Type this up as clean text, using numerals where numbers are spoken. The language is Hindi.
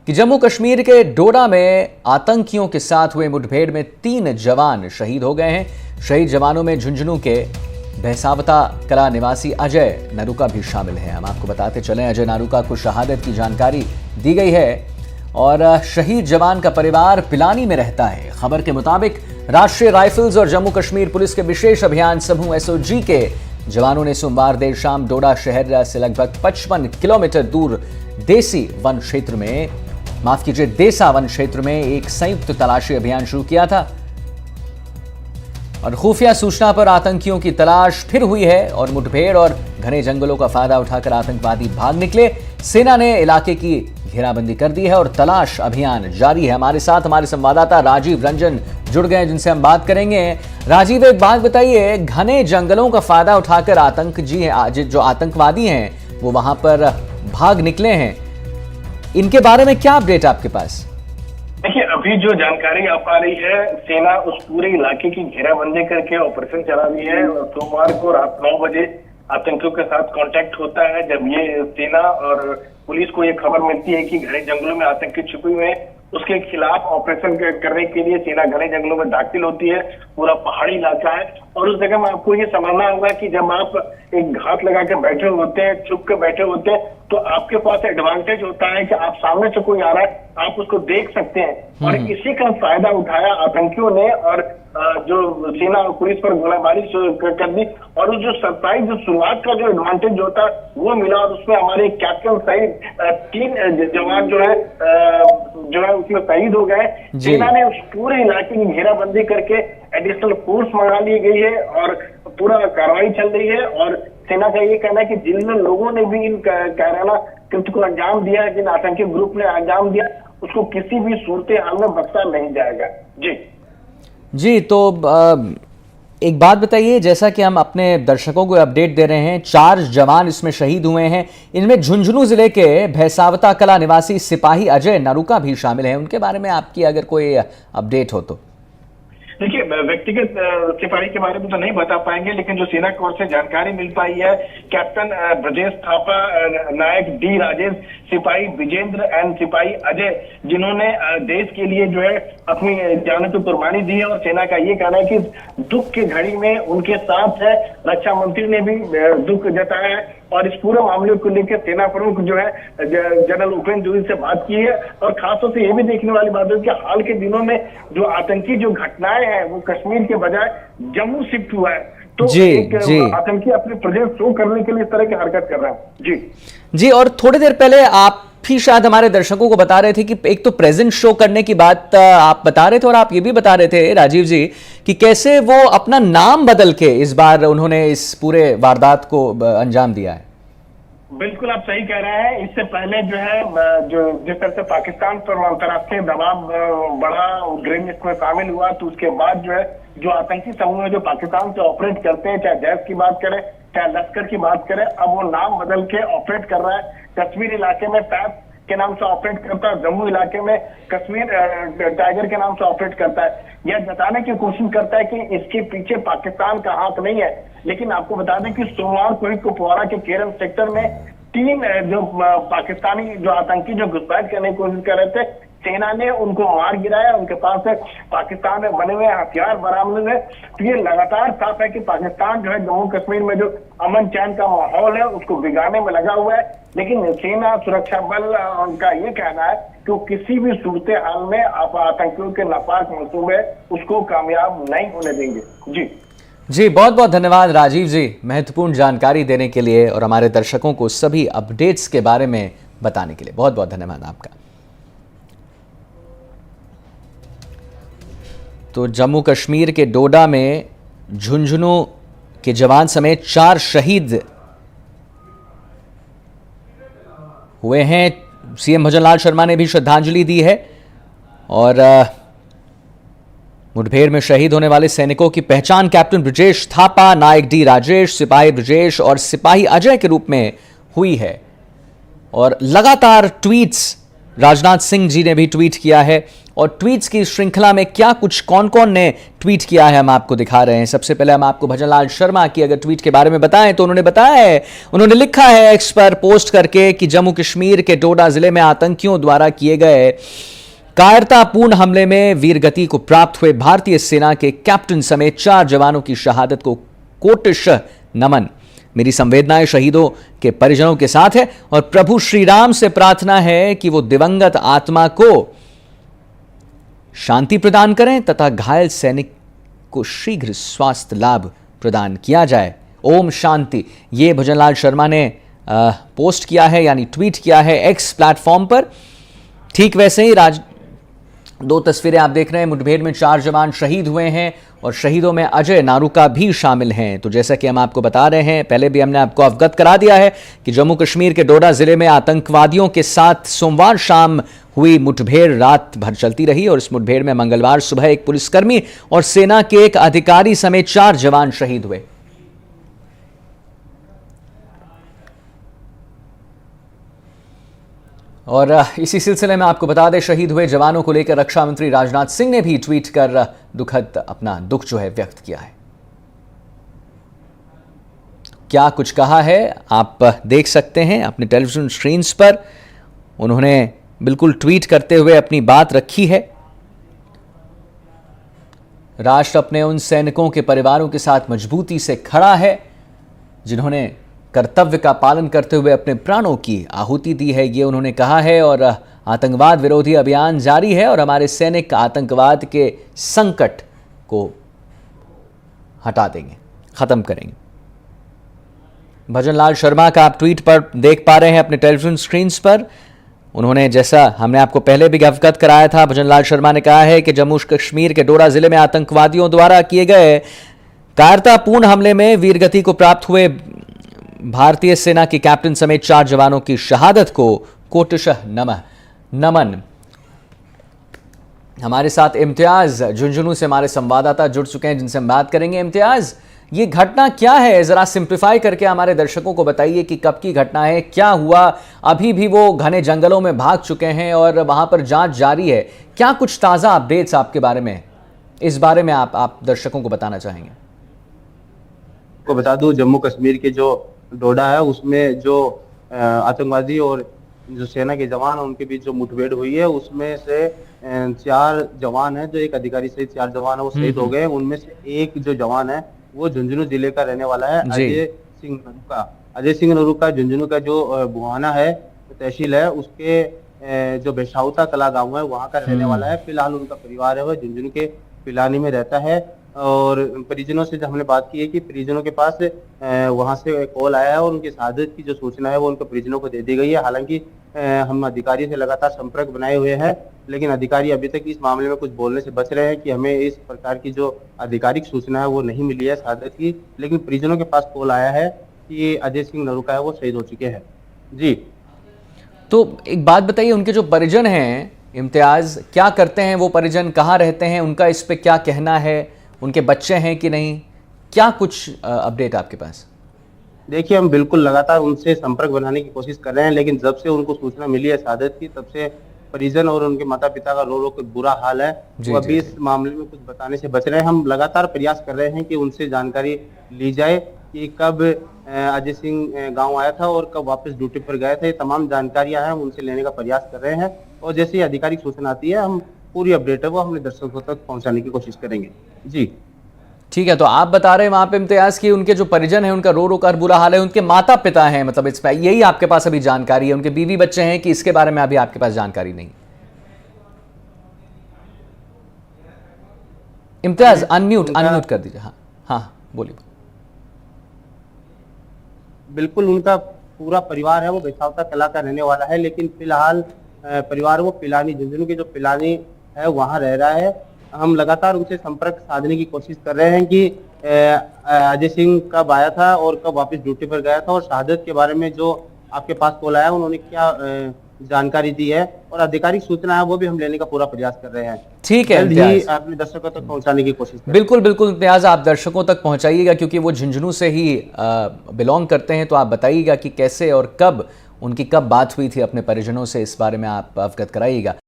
कि जम्मू कश्मीर के डोडा में आतंकियों के साथ हुए मुठभेड़ में 3 जवान शहीद हो गए हैं। शहीद जवानों में झुंझुनू के भैसावता कला निवासी अजय नारूका भी शामिल हैं। हम आपको बताते चलें, अजय नारूका को शहादत की जानकारी दी गई है और शहीद जवान का परिवार पिलानी में रहता है। खबर के मुताबिक राष्ट्रीय राइफल्स और जम्मू कश्मीर पुलिस के विशेष अभियान समूह एसओजी के जवानों ने सोमवार देर शाम डोडा शहर से लगभग 55 किलोमीटर दूर देसा वन क्षेत्र में एक संयुक्त तलाशी अभियान शुरू किया था और खुफिया सूचना पर आतंकियों की तलाश फिर हुई है और मुठभेड़ और घने जंगलों का फायदा उठाकर आतंकवादी भाग निकले। सेना ने इलाके की घेराबंदी कर दी है और तलाश अभियान जारी है। हमारे साथ हमारे संवाददाता राजीव रंजन जुड़ गए जिनसे हम बात करेंगे। राजीव, एक बात बताइए, घने जंगलों का फायदा उठाकर जो आतंकवादी हैं वो वहां पर भाग निकले हैं, इनके बारे में क्या अपडेट आपके पास? देखिए, अभी जो जानकारी आ पा रही है, सेना उस पूरे इलाके की घेराबंदी करके ऑपरेशन चला रही है और सोमवार को रात 9 बजे आतंकियों के साथ कांटेक्ट होता है। जब ये सेना और पुलिस को ये खबर मिलती है कि घने जंगलों में आतंकी छुपे हुए हैं, उसके खिलाफ ऑपरेशन करने के लिए सेना घने जंगलों में दाखिल होती है। पूरा पहाड़ी इलाका है और उस जगह में आपको ये समझना होगा कि जब आप एक घात लगा के बैठे होते हैं, छुप के बैठे होते हैं, तो आपके पास एडवांटेज होता है कि आप सामने से कोई आ रहा है, आप उसको देख सकते हैं। और इसी का फायदा उठाया आतंकियों ने और जो सेना और पुलिस पर गोलाबारी कर दी और जो सरप्राइज जो शुरुआत का जो एडवांटेज होता है वो मिला और उसमें हमारे कैप्टन सहित 3 जवान जो है उसमें शहीद हो गए। सेना ने उस पूरे इलाके की घेराबंदी करके एडिशनल फोर्स मंगा ली गई है और पूरा कार्रवाई चल रही है। और सेना का ये कहना है कि जिन लोगों ने भी इन कायराना कृत्य को अंजाम दिया है, जिन आतंकी ग्रुप ने अंजाम दिया, उसको किसी भी सूरत हाल में बख्शा नहीं जाएगा। जी, तो एक बात बताइए, जैसा कि हम अपने दर्शकों को अपडेट दे रहे हैं, 4 जवान इसमें शहीद हुए हैं। इनमें झुंझुनू जिले के भैसावता कला निवासी सिपाही अजय नारूका भी शामिल हैं। उनके बारे में आपकी अगर कोई अपडेट हो तो? देखिए, व्यक्तिगत सिपाही के बारे में तो नहीं बता पाएंगे, लेकिन जो सेना की ओर से जानकारी मिल पाई है, कैप्टन ब्रजेश थापा, नायक डी राजेश, सिपाही विजेंद्र एंड सिपाही अजय, जिन्होंने देश के लिए जो है अपनी जान की कुर्बानी दी है। और सेना का ये कहना है कि दुख की घड़ी में उनके साथ है। रक्षा मंत्री ने भी दुख जताया है और इस पूरे मामले को लेकर सेना प्रमुख जो है जनरल उपेंद्र द्विवेदी से बात की है। और खासतौर से ये भी देखने वाली बात है कि हाल के दिनों में जो आतंकी जो घटनाएं हैं वो कश्मीर के बजाय जम्मू शिफ्ट हुआ है, तो आतंकी अपने प्रेजेंस शो करने के लिए इस तरह की हरकत कर रहा है। जी, और थोड़ी देर पहले आप भी शायद हमारे दर्शकों को बता रहे थे कि एक तो प्रेजेंस शो करने की बात आप बता रहे थे और आप ये भी बता रहे थे राजीव जी कि कैसे वो अपना नाम बदल के इस बार उन्होंने इस पूरे वारदात को अंजाम दिया है। बिल्कुल, आप सही कह रहे हैं। इससे पहले जो है जिस तरह से पाकिस्तान पर अंतर्राष्ट्रीय दबाव बढ़ा, उग्रवाद इसमें शामिल हुआ, तो उसके बाद जो है जो आतंकी समूह है जो पाकिस्तान से ऑपरेट करते हैं, चाहे जैश की बात करें चाहे लश्कर की बात करें, अब वो नाम बदल के ऑपरेट कर रहा है। कश्मीर इलाके में पैप के नाम से ऑपरेट करता है, जम्मू इलाके में कश्मीर टाइगर के नाम से ऑपरेट करता है। यह जताने की कोशिश करता है कि इसके पीछे पाकिस्तान का हाथ नहीं है। लेकिन आपको बता दें कि सोमवार को ही कुपवाड़ा के केरल सेक्टर में 3 जो पाकिस्तानी जो आतंकी जो घुसपैठ करने की कोशिश कर रहे थे, सेना ने उनको मार गिराया। उनके पास से पाकिस्तान में बने हुए हथियार बरामद हुए। तो ये लगातार साफ है कि पाकिस्तान जो है जम्मू कश्मीर में जो अमन चैन का माहौल है उसको बिगाड़ने में लगा हुआ है। लेकिन सेना सुरक्षा बल उनका ये कहना है कि वो किसी भी सूरत हाल में आप आतंकियों के नापाक मंसूबे उसको कामयाब नहीं होने देंगे। जी, बहुत बहुत धन्यवाद राजीव जी, महत्वपूर्ण जानकारी देने के लिए और हमारे दर्शकों को सभी अपडेट्स के बारे में बताने के लिए बहुत बहुत धन्यवाद आपका। तो जम्मू कश्मीर के डोडा में झुंझुनू के जवान समेत 4 शहीद हुए हैं। सीएम भजनलाल शर्मा ने भी श्रद्धांजलि दी है और मुठभेड़ में शहीद होने वाले सैनिकों की पहचान कैप्टन ब्रजेश थापा, नायक डी राजेश, सिपाही ब्रजेश और सिपाही अजय के रूप में हुई है। और लगातार ट्वीट्स राजनाथ सिंह जी ने भी ट्वीट किया है और ट्वीट्स की श्रृंखला में क्या कुछ कौन कौन ने ट्वीट किया है हम आपको दिखा रहे हैं। सबसे पहले हम आपको भजनलाल शर्मा की अगर ट्वीट के बारे में बताएं तो उन्होंने बताया है, उन्होंने लिखा है एक्स पर पोस्ट करके कि जम्मू कश्मीर के डोडा जिले में आतंकियों द्वारा किए गए कायरतापूर्ण हमले में वीरगति को प्राप्त हुए भारतीय सेना के कैप्टन समेत 4 जवानों की शहादत को कोटिशः नमन। मेरी संवेदनाएं शहीदों के परिजनों के साथ है और प्रभु श्री राम से प्रार्थना है कि वो दिवंगत आत्मा को शांति प्रदान करें तथा घायल सैनिक को शीघ्र स्वास्थ्य लाभ प्रदान किया जाए। ओम शांति। ये भजनलाल शर्मा ने पोस्ट किया है यानी ट्वीट किया है एक्स प्लेटफॉर्म पर। ठीक वैसे ही दो तस्वीरें आप देख रहे हैं, मुठभेड़ में 4 जवान शहीद हुए हैं और शहीदों में अजय नारूका भी शामिल हैं। तो जैसा कि हम आपको बता रहे हैं, पहले भी हमने आपको अवगत करा दिया है कि जम्मू कश्मीर के डोडा जिले में आतंकवादियों के साथ सोमवार शाम हुई मुठभेड़ रात भर चलती रही और इस मुठभेड़ में मंगलवार सुबह एक पुलिसकर्मी और सेना के एक अधिकारी समेत 4 जवान शहीद हुए। और इसी सिलसिले में आपको बता दें, शहीद हुए जवानों को लेकर रक्षा मंत्री राजनाथ सिंह ने भी ट्वीट कर दुखद अपना दुख जो है व्यक्त किया है। क्या कुछ कहा है आप देख सकते हैं अपने टेलीविजन स्क्रीन्स पर। उन्होंने बिल्कुल ट्वीट करते हुए अपनी बात रखी है। राष्ट्र अपने उन सैनिकों के परिवारों के साथ मजबूती से खड़ा है जिन्होंने कर्तव्य का पालन करते हुए अपने प्राणों की आहुति दी है, ये उन्होंने कहा है। और आतंकवाद विरोधी अभियान जारी है और हमारे सैनिक आतंकवाद के संकट को हटा देंगे, खत्म करेंगे। भजनलाल शर्मा का आप ट्वीट पर देख पा रहे हैं अपने टेलीविजन स्क्रीन्स पर। उन्होंने, जैसा हमने आपको पहले भी अवगत कराया था, भजनलाल शर्मा ने कहा है कि जम्मू कश्मीर के डोडा जिले में आतंकवादियों द्वारा किए गए कायरतापूर्ण हमले में वीरगति को प्राप्त हुए भारतीय सेना के कैप्टन समेत 4 जवानों की शहादत को कोटिशः नमन। हमारे साथ इम्तियाज झुंझुनू से हमारे संवाददाता जुड़ चुके हैं जिनसे हम बात करेंगे। इम्तियाज, ये घटना क्या है, जरा सिंप्लीफाई करके हमारे दर्शकों को बताइए कि कब की घटना है, क्या हुआ। अभी भी वो घने जंगलों में भाग चुके हैं और वहां पर जांच जारी है। क्या कुछ ताजा अपडेट्स आपके बारे में, इस बारे में आप दर्शकों को बताना चाहेंगे? को बता दूं, जम्मू कश्मीर के जो डोडा है उसमें जो आतंकवादी और जो सेना के जवान उनके बीच जो मुठभेड़ हुई है उसमें से 4 जवान है, जो एक अधिकारी सहित 4 जवान है वो शहीद हो गए। उनमें से एक जो जवान है वो झुंझुनू जिले का रहने वाला है, अजय सिंह नरूका। झुंझुनू का जो बुहाना है तहसील है उसके जो बेशाउता कला गाँव है वहाँ का रहने वाला है। फिलहाल उनका परिवार है वो झुंझुनू के पिलानी में रहता है। और परिजनों से जब हमने बात की है कि परिजनों के पास वहां से कॉल आया है और उनकी शहादत की जो सूचना है वो उनके परिजनों को दे दी गई है। हालांकि हम अधिकारी से लगातार संपर्क बनाए हुए हैं, लेकिन अधिकारी अभी तक इस मामले में कुछ बोलने से बच रहे हैं कि हमें इस प्रकार की जो आधिकारिक सूचना है वो नहीं मिली है शहादत की। लेकिन परिजनों के पास कॉल आया है कि अजय सिंह नरूका है वो शहीद हो चुके हैं। जी, तो एक बात बताइए, उनके जो परिजन हैं इम्तियाज, क्या करते हैं वो परिजन, कहाँ रहते हैं, उनका इस पे क्या कहना है, उनके बच्चे हैं कि नहीं, क्या कुछ अपडेट आपके पास? देखिए, हम बिल्कुल लगातार उनसे संपर्क बनाने की कोशिश कर रहे हैं, लेकिन जब से उनको सूचना मिली है शहादत की तब से परिजन और उनके माता पिता का रो रो के बुरा हाल है। वो अभी इस मामले में कुछ बताने से बच रहे हैं। हम लगातार प्रयास कर रहे हैं कि उनसे जानकारी ली जाए कि कब अजय सिंह गांव आया था और कब वापस ड्यूटी पर गए थे। ये तमाम जानकारियां हैं, हम उनसे लेने का प्रयास कर रहे हैं और जैसे ही आधिकारिक सूचना आती है हम पूरी अपडेट है वो हमने दर्शकों तक पहुंचाने की कोशिश करेंगे। जी ठीक है, तो आप बता रहे हैं वहां पे इम्तियाज की उनके जो परिजन हैं उनका रो रो कर बुरा हाल है, उनके माता पिता हैं, मतलब इस पे यही आपके पास अभी जानकारी है? उनके बीवी बच्चे हैं कि इसके बारे में अभी आपके पास जानकारी नहीं? इम्तियाज अनम्यूट कर दीजिए। हाँ हाँ, बोलिए। बिल्कुल, उनका पूरा परिवार है वो बेसावता कला का रहने वाला है, लेकिन फिलहाल परिवार वो पिलानी, झुंझुनू के जो पिलानी है वहाँ रह रहा है। हम लगातार उनसे संपर्क साधने की कोशिश कर रहे हैं कि अजय सिंह कब आया था और कब वापस ड्यूटी पर गया था और शहादत के बारे में जो आपके पास कॉल आया उन्होंने क्या जानकारी दी है और आधिकारिक सूचना है वो भी हम लेने का पूरा प्रयास कर रहे हैं। ठीक है, जल्द ही अपने दर्शकों तक पहुंचाने की कोशिश करें। बिल्कुल बिल्कुल इम्तियाज, आप दर्शकों तक पहुंचाइएगा क्योंकि वो झुंझुनू से ही बिलोंग करते हैं, तो आप बताइएगा कि कैसे और कब उनकी बात हुई थी अपने परिजनों से, इस बारे में आप अवगत कराइएगा।